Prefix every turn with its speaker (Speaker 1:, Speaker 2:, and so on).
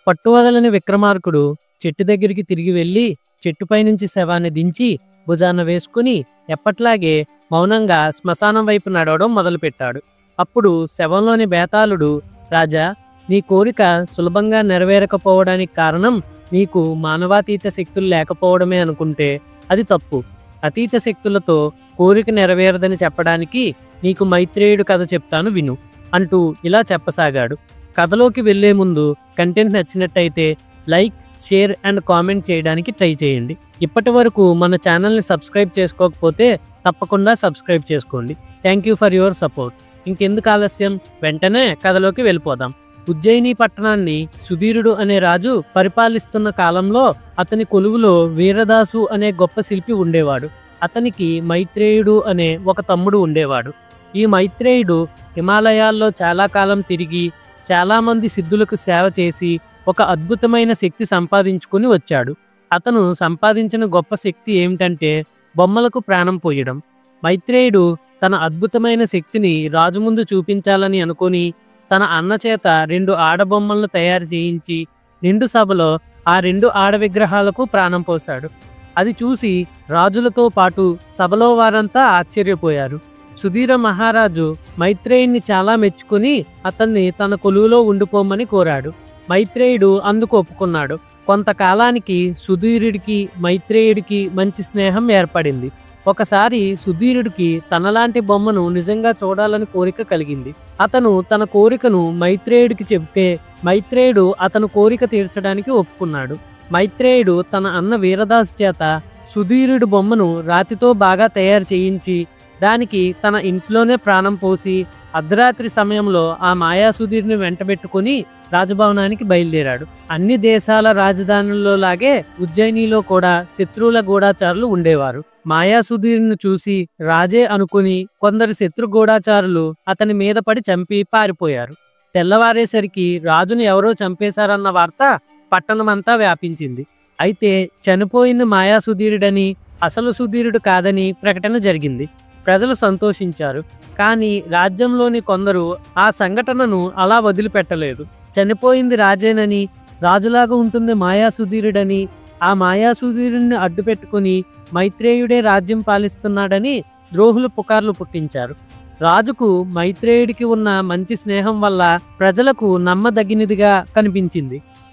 Speaker 1: పట్టువదలని విక్రమార్కుడు చెట్టు దగ్గరికి తిరిగి వెళ్ళి చెట్టుపై నుంచి శవాన్ని దించి భుజాన వేసుకుని ఎప్పట్లాగే మౌనంగా శ్మశానం వైపు నడవడం మొదలుపెట్టాడు. అప్పుడు శవంలోని బేతాళుడు, రాజా, నీ కోరిక సులభంగా నెరవేరకపోవడానికి కారణం నీకు మానవాతీత శక్తులు లేకపోవడమే అనుకుంటే అది తప్పు. అతీత శక్తులతో కోరిక నెరవేరదని చెప్పడానికి నీకు మైత్రేయుడు కథ చెప్తాను విను అంటూ ఇలా చెప్పసాగాడు. కథలోకి వెళ్లే ముందు కంటెంట్ నచ్చినట్టయితే లైక్, షేర్ అండ్ కామెంట్ చేయడానికి ట్రై చేయండి. ఇప్పటి వరకు మన ఛానల్ని సబ్స్క్రైబ్ చేసుకోకపోతే తప్పకుండా సబ్స్క్రైబ్ చేసుకోండి. Thank you for your support. ఇంకెందుకు ఆలస్యం, వెంటనే కథలోకి వెళ్ళిపోదాం. ఉజ్జయిని పట్టణాన్ని సుధీరుడు అనే రాజు పరిపాలిస్తున్న కాలంలో అతని కొలువులో వీరదాసు అనే గొప్ప శిల్పి ఉండేవాడు. అతనికి మైత్రేయుడు అనే ఒక తమ్ముడు ఉండేవాడు. ఈ మైత్రేయుడు హిమాలయాల్లో చాలా కాలం తిరిగి చాలామంది సిద్ధులకు సేవ చేసి ఒక అద్భుతమైన శక్తి సంపాదించుకుని వచ్చాడు. అతను సంపాదించిన గొప్ప శక్తి ఏమిటంటే బొమ్మలకు ప్రాణం పోయడం. మైత్రేయుడు తన అద్భుతమైన శక్తిని రాజు ముందు చూపించాలని అనుకుని తన అన్న చేత 2 ఆడబొమ్మలను తయారు చేయించి నిండు సభలో ఆ 2 ఆడ విగ్రహాలకు ప్రాణం పోశాడు. అది చూసి రాజులతో పాటు సభలో వారంతా ఆశ్చర్యపోయారు. సుధీర మహారాజు మైత్రేయుడిని చాలా మెచ్చుకుని అతన్ని తన కొలువులో ఉండిపోమని కోరాడు. మైత్రేయుడు అందుకు ఒప్పుకున్నాడు. కొంతకాలానికి సుధీరుడికి మైత్రేయుడికి మంచి స్నేహం ఏర్పడింది. ఒకసారి సుధీరుడికి తనలాంటి బొమ్మను నిజంగా చూడాలని కోరిక కలిగింది. అతను తన కోరికను మైత్రేయుడికి చెబితే మైత్రేయుడు అతను కోరిక తీర్చడానికి ఒప్పుకున్నాడు. మైత్రేయుడు తన అన్న వీరదాసు చేత సుధీరుడి బొమ్మను రాతితో బాగా తయారు చేయించి దానికి తన ఇంట్లోనే ప్రాణం పోసి అర్ధరాత్రి సమయంలో ఆ మాయాసుధీరుని వెంటబెట్టుకుని రాజభవనానికి బయలుదేరాడు. అన్ని దేశాల రాజధానుల్లో లాగే ఉజ్జయినిలో కూడా శత్రువుల గూఢాచారులు ఉండేవారు. మాయాసుధీరుని చూసి రాజే అనుకుని కొందరు శత్రు గూఢాచారులు అతని మీద పడి చంపి పారిపోయారు. తెల్లవారేసరికి రాజును ఎవరో చంపేశారన్న వార్త పట్టణమంతా వ్యాపించింది. అయితే చనిపోయింది మాయాసుధీరుడని, అసలు సుధీరుడు కాదని ప్రకటన జరిగింది. ప్రజలు సంతోషించారు. కానీ రాజ్యంలోని కొందరు ఆ సంఘటనను అలా వదిలిపెట్టలేదు. చనిపోయింది రాజేనని, రాజులాగా ఉంటుంది మాయాసుధీరుడని, ఆ మాయాసుధీరుడిని అడ్డుపెట్టుకుని మైత్రేయుడే రాజ్యం పాలిస్తున్నాడని ద్రోహులు పుకార్లు పుట్టించారు. రాజుకు మైత్రేయుడికి ఉన్న మంచి స్నేహం వల్ల ప్రజలకు నమ్మదగినదిగా కనిపించింది.